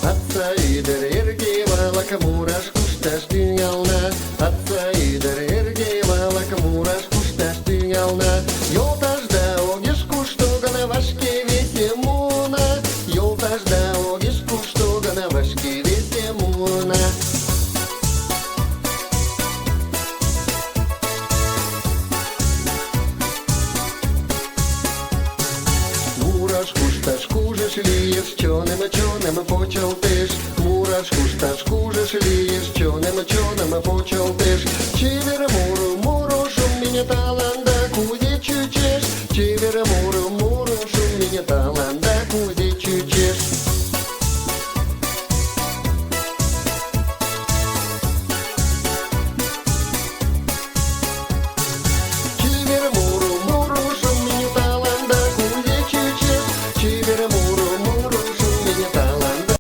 Atsa ider irgi valak muras kustas dünjalna. Atsa ider irgi valak muras kustas dünjalna. Yoldaşda ogis kuştuğuna vaşki vesemuna. Yoldaşda ogis kuştuğuna vaşki vesemuna. Muras kustas kūžas lījas, čonema počalties. Muras kustas kūžas lījas, čonema počalties. Čivera muru šumiņa talanda kūdi čučies. Čivera muru šumiņa talanda kūdi čučies. Čivera muru šumiņa talanda kūdi čučies. Čivera muru šumiņa talanda.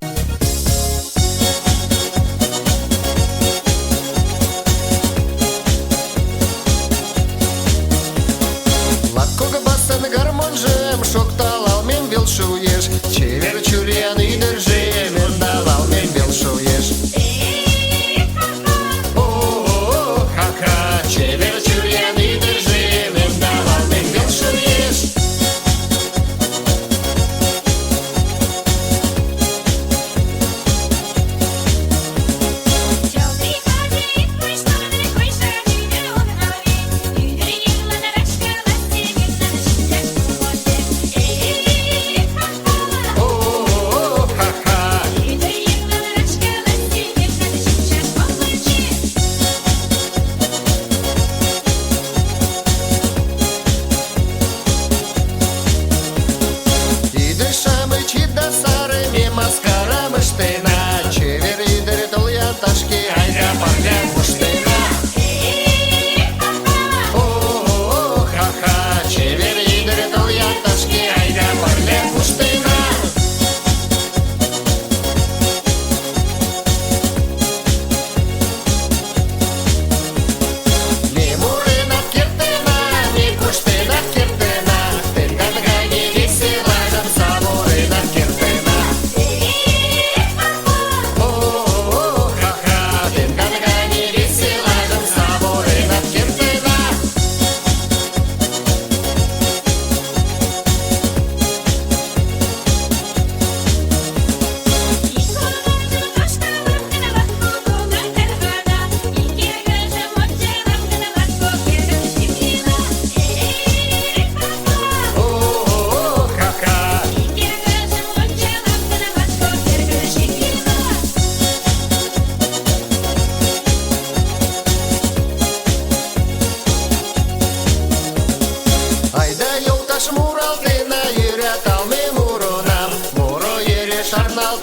Lakkoga basan garmonžem, šoktalal min vilšuješ. Čivera čurien idaržiem, endalal min vilšuješ. Čivera čurien idaržiem, endalal min vilšuješ. Чевер идер тольян ташки, айда парлян пуштена. Ха-ха, чевер идер тольян ташки, айда парлян пуштена. Ми мурена кертена, ми пуштена кертена. Тенгадга не весела, жам самурена кертена. Ayda yoldaş muraltina yürüt al mi murunam. Muru yeri şarnal